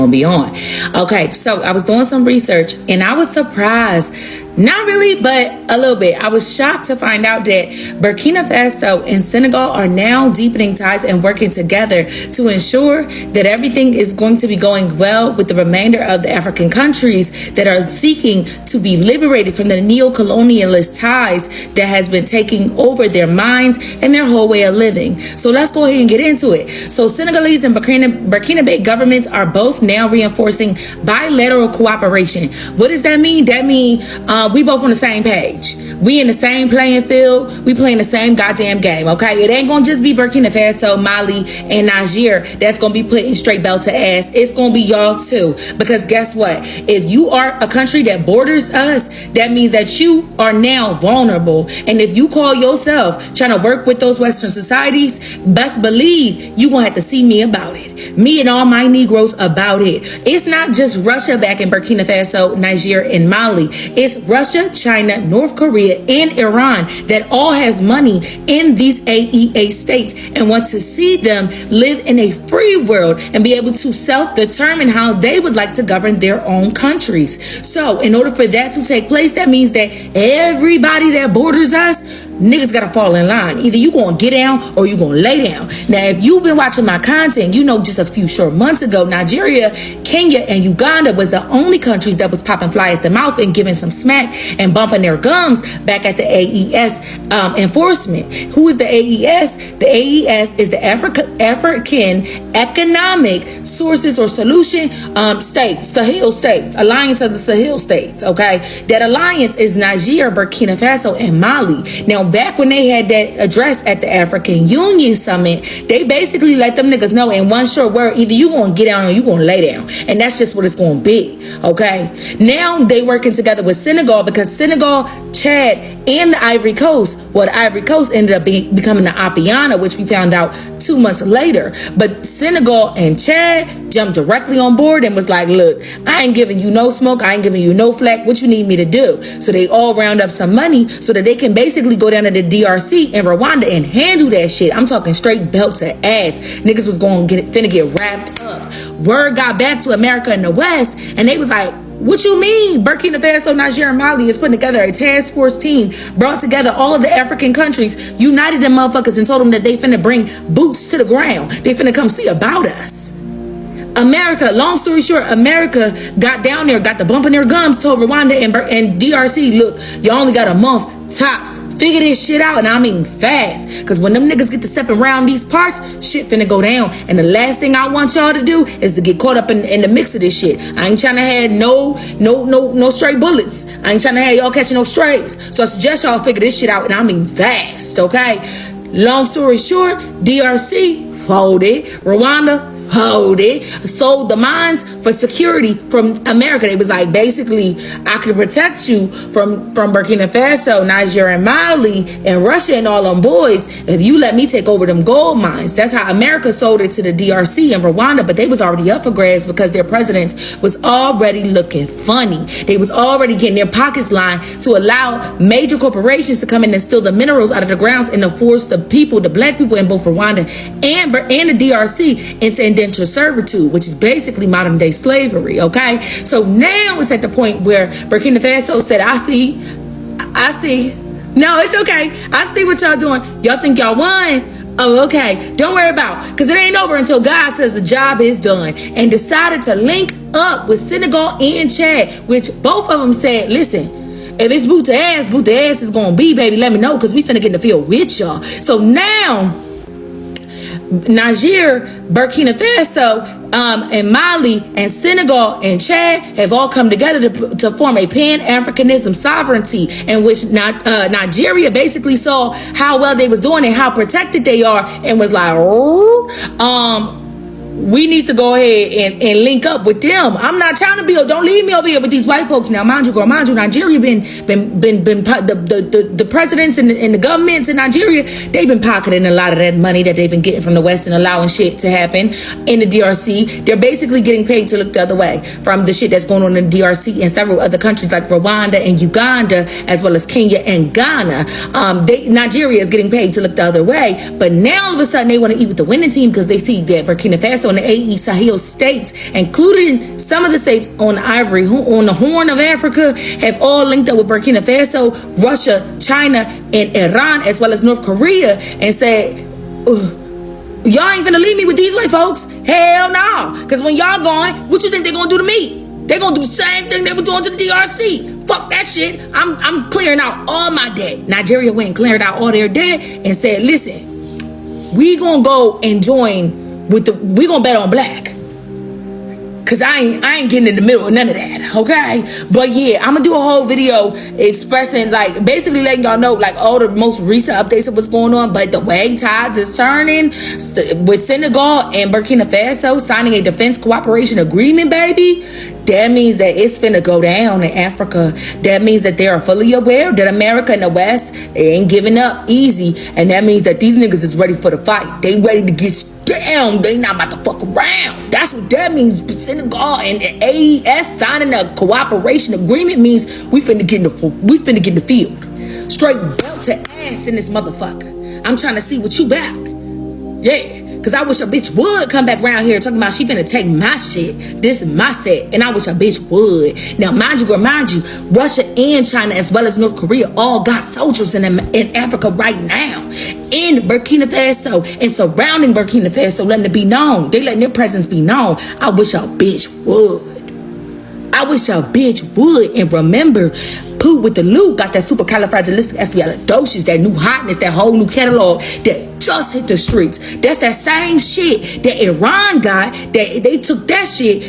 be on. Okay, so I was doing some research and I was surprised. Not really, but a little bit. I was shocked to find out that Burkina Faso and Senegal are now deepening ties and working together to ensure that everything is going to be going well with the remainder of the African countries that are seeking to be liberated from the neo-colonialist ties that has been taking over their minds and their whole way of living. So let's go ahead and get into it. So Senegalese and Burkina governments are both now reinforcing bilateral cooperation. What does that mean? That means we both on the same page. We in the same playing field. We playing the same goddamn game, okay? It ain't gonna just be Burkina Faso, Mali, and Niger that's gonna be putting straight belt to ass. It's gonna be y'all too. Because guess what? If you are a country that borders us, that means that you are now vulnerable. And if you call yourself trying to work with those Western societies, best believe you gonna have to see me about it. Me and all my Negroes about it. It's not just Russia back in Burkina Faso, Niger, and Mali. It's Russia, China, North Korea, and Iran that all has money in these AES states and want to see them live in a free world and be able to self-determine how they would like to govern their own countries. So in order for that to take place, that means that everybody that borders us, niggas gotta fall in line. Either you gonna get down or you gonna lay down. Now, if you've been watching my content, you know just a few short months ago, Nigeria, Kenya, and Uganda was the only countries that was popping fly at the mouth and giving some smack and bumping their gums back at the AES enforcement. Who is the AES? The AES is the African Economic Sources or Solution States, Sahel States, Alliance of the Sahel States, okay? That alliance is Niger, Burkina Faso, and Mali. Now, back when they had that address at the African Union Summit, they basically let them niggas know in one short word, either you gonna get down or you gonna lay down. And that's just what it's gonna be, okay? Now, they working together with Senegal because Senegal, Chad, and the Ivory Coast, well, the Ivory Coast ended up becoming the Apiana, which we found out 2 months later. But Senegal and Chad jumped directly on board and was like, look, I ain't giving you no smoke. I ain't giving you no flack. What you need me to do? So they all round up some money so that they can basically go down to the DRC and Rwanda and handle that shit. I'm talking straight belt to ass. Niggas was going to finna get wrapped up. Word got back to America in the West and they was like, what you mean? Burkina Faso, Niger, and Mali is putting together a task force team, brought together all of the African countries, united them motherfuckers and told them that they finna bring boots to the ground. They finna come see about us. America, long story short, America got down there, got the bump in their gums, told Rwanda and DRC, look, y'all only got a month tops. Figure this shit out, and I mean fast. Because when them niggas get to stepping around these parts, shit finna go down. And the last thing I want y'all to do is to get caught up in the mix of this shit. I ain't trying to have no stray bullets. I ain't trying to have y'all catching no strays. So I suggest y'all figure this shit out, and I mean fast, okay? Long story short, DRC folded. Rwanda folded. Sold the mines for security from America. It was like, basically, I could protect you from Burkina Faso, Niger, and Mali, and Russia and all them boys if you let me take over them gold mines. That's how America sold it to the DRC and Rwanda, but they was already up for grabs because their presidents was already looking funny. They was already getting their pockets lined to allow major corporations to come in and steal the minerals out of the grounds and to force the people, the black people in both Rwanda and the DRC into indentured servitude, which is basically modern day slavery, okay? So now it's at the point where Burkina Faso said, I see. No, it's okay. I see what y'all doing. Y'all think y'all won? Oh, okay. Don't worry about it, because it ain't over until God says the job is done. And decided to link up with Senegal and Chad, which both of them said, listen, if it's boot to ass is gonna be, baby, let me know, because we finna get in the field with y'all. So now Niger, Burkina Faso, and Mali, and Senegal, and Chad have all come together to form a Pan-Africanism sovereignty, in which Nigeria basically saw how well they was doing and how protected they are, and was like, we need to go ahead and link up with them. I'm not trying to don't leave me over here with these white folks. Now, mind you, Nigeria the presidents and the governments in Nigeria, they've been pocketing a lot of that money that they've been getting from the West and allowing shit to happen in the DRC. They're basically getting paid to look the other way from the shit that's going on in the DRC and several other countries like Rwanda and Uganda, as well as Kenya and Ghana. Nigeria is getting paid to look the other way, but now all of a sudden they want to eat with the winning team because they see that Burkina Faso Faso and the AES Sahel states, including some of the states on the Horn of Africa, have all linked up with Burkina Faso, Russia, China, and Iran, as well as North Korea, and said, y'all ain't finna leave me with these white folks. Hell no. Because when y'all going, what you think they gonna do to me? They gonna do the same thing they were doing to the DRC. Fuck that shit. I'm clearing out all my debt. Nigeria went and cleared out all their debt and said, listen, we gonna go and join with we gonna bet on black. Cause I ain't getting in the middle of none of that, okay? But yeah, I'm gonna do a whole video expressing, like, basically letting y'all know, like, all the most recent updates of what's going on. But the way tides is turning with Senegal and Burkina Faso signing a defense cooperation agreement, baby. That means that it's finna go down in Africa. That means that they are fully aware that America and the West, they ain't giving up easy. And that means that these niggas is ready for the fight. They ready to get down. They not about to fuck around. That's what that means. Senegal and AES signing a cooperation agreement means we finna get in the field. Straight belt to ass in this motherfucker. I'm trying to see what you about. Yeah. Cause I wish a bitch would come back around here talking about she finna take my shit. This is my set. And I wish a bitch would. Now, mind you, Russia and China, as well as North Korea, all got soldiers in Africa right now. In Burkina Faso and surrounding Burkina Faso, letting it be known. They letting their presence be known. I wish a bitch would. I wish a bitch would. And remember, Pooh with the loot got that supercalifragilisticexpialidocious, that new hotness, that whole new catalog that just hit the streets. That's that same shit that Iran got. That they took that shit,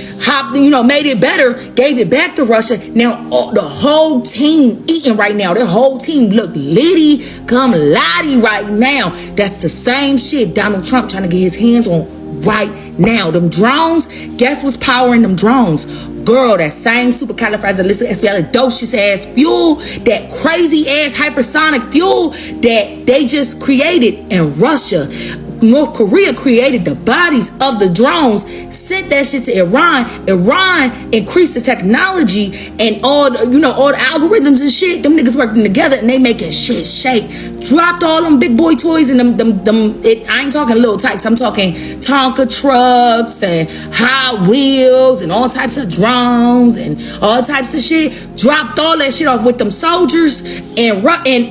made it better, gave it back to Russia. Now the whole team eating right now. Their whole team look litty, come lotty right now. That's the same shit Donald Trump trying to get his hands on right now. Them drones, guess what's powering them drones? Girl, that same supercalifragilisticexpialidocious ass fuel, that crazy ass hypersonic fuel that they just created in Russia. North Korea created the bodies of the drones, sent that shit to Iran. Iran increased the technology and all the algorithms and shit. Them niggas working together and they making shit shake. Dropped all them big boy toys and I ain't talking little tykes. I'm talking Tonka trucks and Hot Wheels and all types of drones and all types of shit. Dropped all that shit off with them soldiers in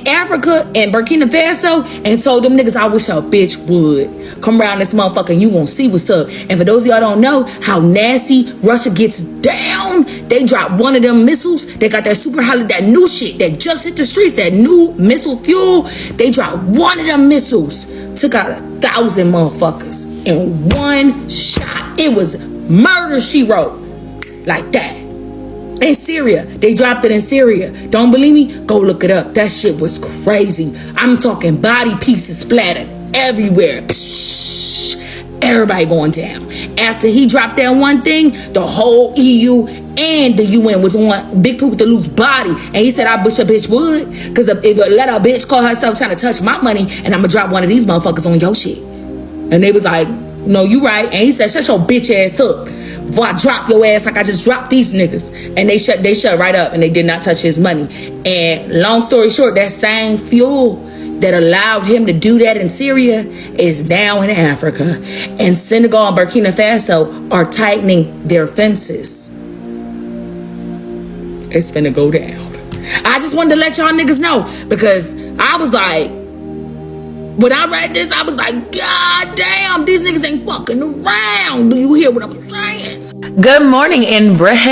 Africa and Burkina Faso and told them niggas, I wish a bitch would come around this motherfucker and you won't see what's up. And for those of y'all don't know how nasty Russia gets down, they dropped one of them missiles. They got that that new shit that just hit the streets, that new missile fuel. They dropped one of them missiles, took out 1,000 motherfuckers in one shot. It was murder, she wrote, like that. In Syria, they dropped it in Syria. Don't believe me? Go look it up. That shit was crazy. I'm talking body pieces splattered everywhere. Psh, everybody going down. After he dropped that one thing, the whole EU and the UN was on Big Pooh with the loose body. And he said, I wish a bitch would. Because if let a bitch call herself trying to touch my money, and I'm going to drop one of these motherfuckers on your shit. And they was like, no, you right. And he said, shut your bitch ass up before I drop your ass like I just dropped these niggas. And they shut right up and they did not touch his money. And long story short, that same fuel that allowed him to do that in Syria is now in Africa. And Senegal and Burkina Faso are tightening their fences. It's finna go down. I just wanted to let y'all niggas know, because I was like, when I read this, I was like, God damn, these niggas ain't fucking around. Do you hear what I'm saying? Good morning and breaking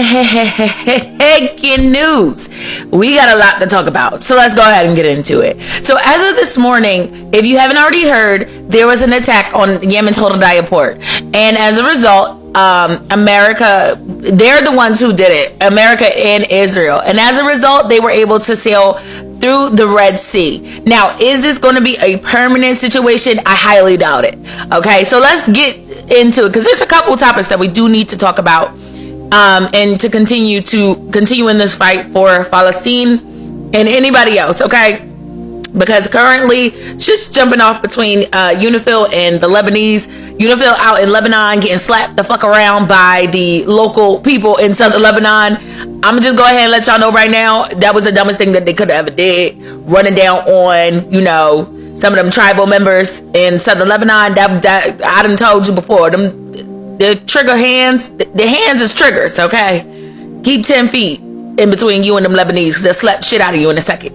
news. We got a lot to talk about, so let's go ahead and get into it. So as of this morning, if you haven't already heard, there was an attack on Yemen's Hodeidah port, and as a result, America, they're the ones who did it, America and Israel, and as a result, they were able to sail through the Red Sea. Now, is this going to be a permanent situation? I highly doubt it. Okay, so let's get into it, because there's a couple topics that we do need to talk about, and to continue in this fight for Palestine and anybody else. Okay, because currently just jumping off between UNIFIL and the Lebanese. UNIFIL out in Lebanon getting slapped the fuck around by the local people in southern Lebanon. I'm gonna just go ahead and let y'all know right now, that was the dumbest thing that they could have ever did, running down on, some of them tribal members in southern Lebanon. That I done told you before, them the trigger hands, the hands is triggers, okay? Keep 10 feet in between you and them Lebanese, because they'll slap shit out of you in a second.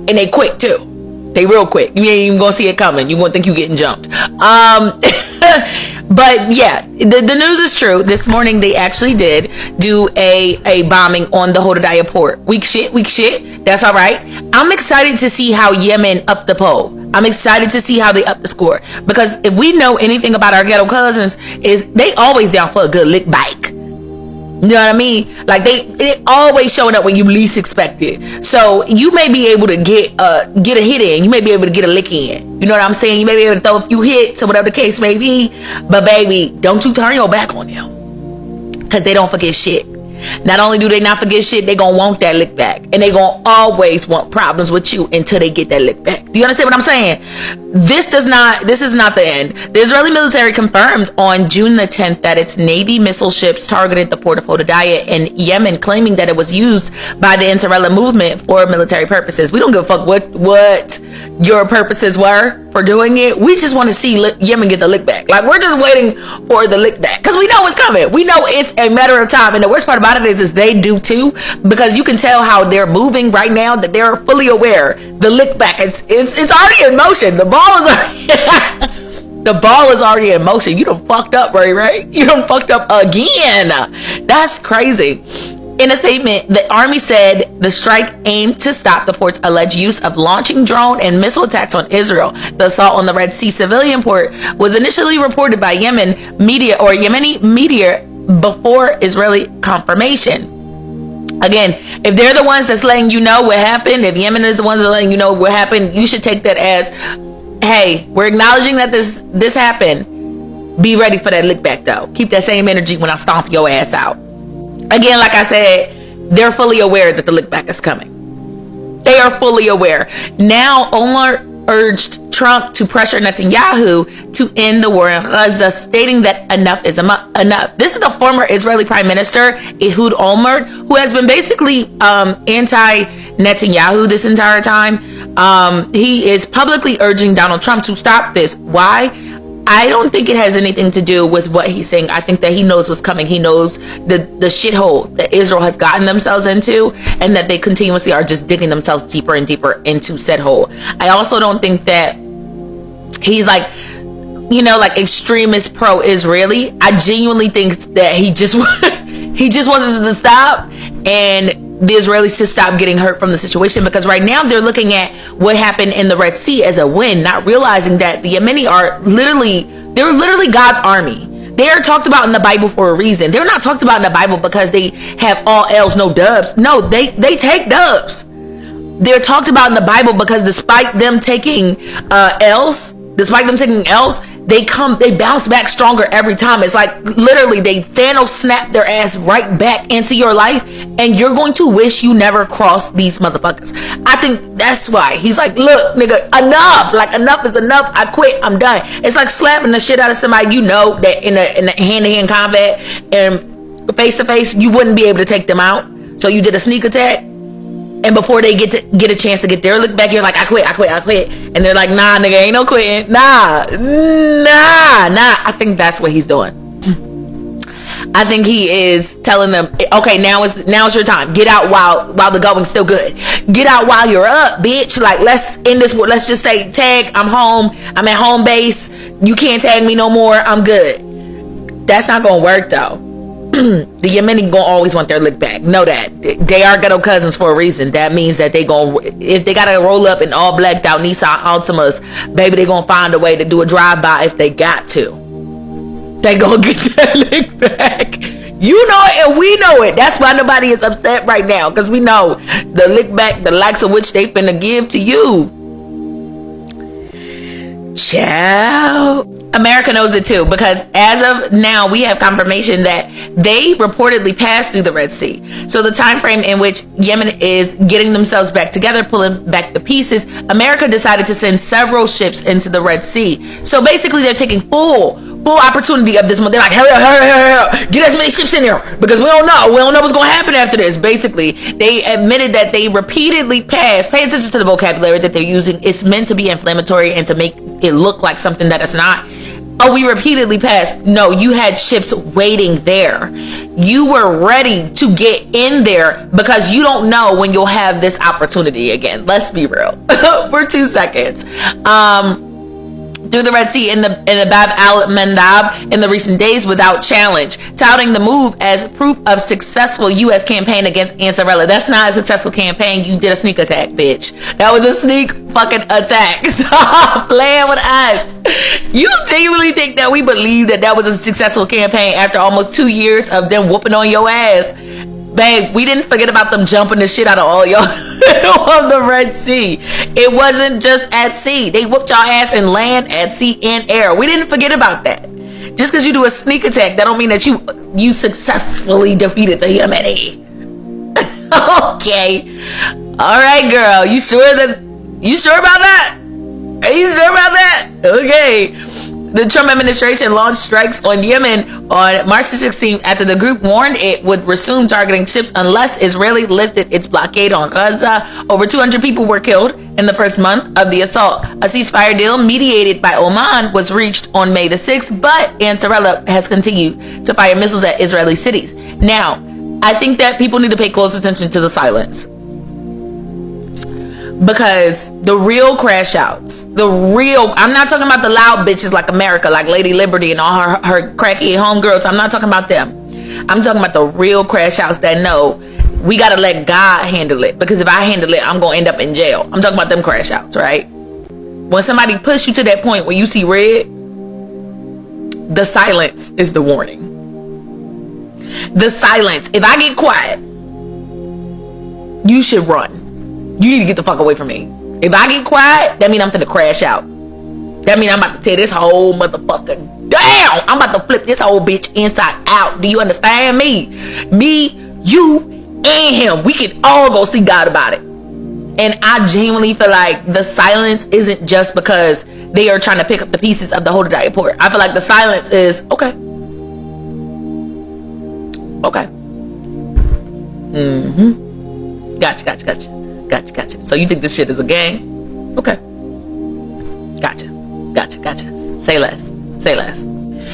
And they quick too. They real quick. You ain't even gonna see it coming. You gonna think you getting jumped. But yeah, the news is true. This morning they actually did do a bombing on the Hodeidah port. Weak shit. That's all right. I'm excited to see how Yemen up the poll. I'm excited to see how they up the score, because if we know anything about our ghetto cousins, is they always down for a good lick bike. You know what I mean? Like they always showing up when you least expect it. So you may be able to get a hit in. You may be able to get a lick in. You know what I'm saying? You may be able to throw a few hits or whatever the case may be. But baby, don't you turn your back on them, because they don't forget shit. Not only do they not forget shit, they gonna want that lick back, and they gonna always want problems with you until they get that lick back. Do you understand what I'm saying? This is not the end. The Israeli military confirmed on June the 10th that its Navy missile ships targeted the port of Hodeidah in Yemen, claiming that it was used by the Ansarullah movement for military purposes. We don't give a fuck what your purposes were for doing it. We just want to see Yemen get the lick back. Like, we're just waiting for the lick back, because we know it's coming. We know it's a matter of time. And the worst part about it is they do too, because you can tell how they're moving right now, that they're fully aware the lick back, it's already in motion. The ball is already the ball is already in motion. You done fucked up, right? You done fucked up again. That's crazy. In a statement, the army said the strike aimed to stop the port's alleged use of launching drone and missile attacks on Israel. The assault on the Red Sea civilian port was initially reported by Yemeni media before Israeli confirmation. Again, if they're the ones that's letting you know what happened, if Yemen is the ones that are letting you know what happened, you should take that as, hey, we're acknowledging that this happened. Be ready for that lick back though. Keep that same energy when I stomp your ass out. Again, like I said, they're fully aware that the lick back is coming. They are fully aware. Now, Omar urged Trump to pressure Netanyahu to end the war in Gaza, stating that enough is enough. This is the former Israeli Prime Minister, Ehud Olmert, who has been basically anti-Netanyahu this entire time. He is publicly urging Donald Trump to stop this. Why? I don't think it has anything to do with what he's saying. I think that he knows what's coming. He knows the shithole that Israel has gotten themselves into, and that they continuously are just digging themselves deeper and deeper into said hole. I also don't think that he's like, like extremist pro-Israeli. I genuinely think that he just wants us to stop, and the Israelis to stop getting hurt from the situation, because right now they're looking at what happened in the Red Sea as a win, not realizing that the Yemeni are literally God's army. They are talked about in the Bible for a reason. They're not talked about in the Bible because they have all L's, no dubs. No, they take dubs. They're talked about in the Bible because despite them taking L's, they bounce back stronger every time. It's like literally they Thanos snap their ass right back into your life, and you're going to wish you never crossed these motherfuckers. I think that's why he's like, look, nigga, enough. Like, enough is enough. I quit. I'm done. It's like slapping the shit out of somebody that in a hand-to-hand combat and face-to-face, you wouldn't be able to take them out. So you did a sneak attack, and before they get a chance to get their look back, you're like, I quit. And they're like, nah, nigga, ain't no quitting. Nah. I think that's what he's doing. I think he is telling them, okay, now is your time. Get out while the going's still good. Get out while you're up, bitch. Like, let's end this. Let's just say, tag, I'm home. I'm at home base. You can't tag me no more. I'm good. That's not going to work, though. The Yemeni gonna always want their lick back. Know that. They are ghetto cousins for a reason. That means that if they gotta roll up in all blacked out Nissan Altimas, baby, they gonna find a way to do a drive-by if they got to. They gonna get that lick back. You know it, and we know it. That's why nobody is upset right now, because we know the lick back, the likes of which they finna give to you. Ciao. America knows it too, because as of now we have confirmation that they reportedly passed through the Red Sea. So the time frame in which Yemen is getting themselves back together, pulling back the pieces, America decided to send several ships into the Red Sea. So basically they're taking full opportunity of this month. They're like, hurry up, get as many ships in here, because we don't know what's going to happen after this. Basically, they admitted that they repeatedly passed. Pay attention to the vocabulary that they're using. It's meant to be inflammatory and to make it look like something that it's not. oh, we repeatedly passed. No, you had ships waiting there. You were ready to get in there because you don't know when you'll have this opportunity again. Let's be real. For 2 seconds. Through the Red Sea in the Bab al-Mandab in the recent days without challenge, touting the move as proof of successful U.S. campaign against Ansarella. That's not a successful campaign. You did a sneak attack, bitch. That was a sneak fucking attack. Stop playing with us. You genuinely think that we believe that was a successful campaign after almost 2 years of them whooping on your ass? Babe, we didn't forget about them jumping the shit out of all y'all on the Red Sea. It wasn't just at sea. They whooped y'all ass in land, at sea, and air. We didn't forget about that. Just because you do a sneak attack, that don't mean that you successfully defeated the Yemeni. Okay. All right, girl. You sure about that? Are you sure about that? Okay. The Trump administration launched strikes on Yemen on March the 16th after the group warned it would resume targeting ships unless Israel lifted its blockade on Gaza. Over 200 people were killed in the first month of the assault. A ceasefire deal mediated by Oman was reached on May the 6th, but Ansarella has continued to fire missiles at Israeli cities. Now, I think that people need to pay close attention to the silence. Because the real crash outs, I'm not talking about the loud bitches like America, like Lady Liberty and all her cracky homegirls. I'm not talking about them. I'm talking about the real crash outs that know we got to let God handle it. Because if I handle it, I'm going to end up in jail. I'm talking about them crash outs, right? When somebody push you to that point where you see red, the silence is the warning. The silence. If I get quiet, you should run. You need to get the fuck away from me. If I get quiet, that means I'm finna crash out. That means I'm about to tear this whole motherfucker down. I'm about to flip this whole bitch inside out. Do you understand me? Me, you, and him. We can all go see God about it. And I genuinely feel like the silence isn't just because they are trying to pick up the pieces of the Hodeidah report. I feel like the silence is, okay. Okay. Gotcha. So you think this shit is a gang? Okay. Gotcha. Say less.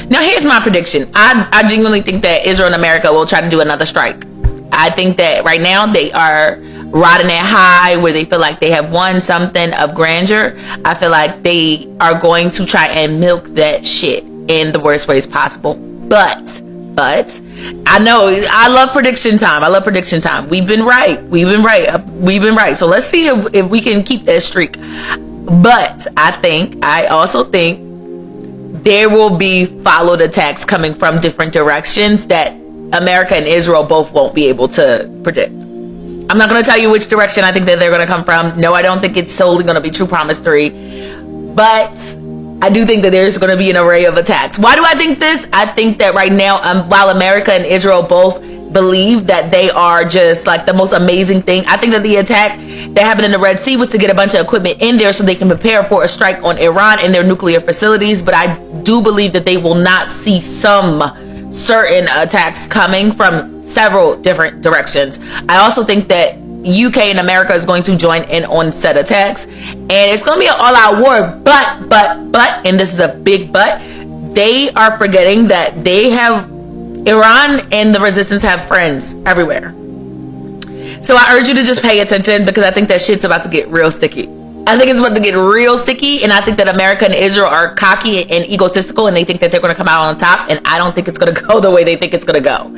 Now here's my prediction. I genuinely think that Israel and America will try to do another strike. I think that right now they are riding that high where they feel like they have won something of grandeur. I feel like they are going to try and milk that shit in the worst ways possible. But I know I love prediction time. We've been right. So let's see if we can keep that streak. But I also think there will be followed attacks coming from different directions that America and Israel both won't be able to predict. I'm not going to tell you which direction I think that they're going to come from. No, I don't think it's solely going to be True Promise 3. But I do think that there's going to be an array of attacks. Why do I think this? I think that right now, while America and Israel both believe that they are just like the most amazing thing, I think that the attack that happened in the Red Sea was to get a bunch of equipment in there so they can prepare for a strike on Iran and their nuclear facilities. But I do believe that they will not see some certain attacks coming from several different directions. I also think that UK and America is going to join in on said attacks, and it's going to be an all-out war. But, and this is a big but, they are forgetting that they have Iran and the resistance have friends everywhere. So I urge you to just pay attention, because I think that shit's about to get real sticky. I think it's about to get real sticky, and I think that America and Israel are cocky and egotistical, and they think that they're going to come out on top, and I don't think it's going to go the way they think it's going to go.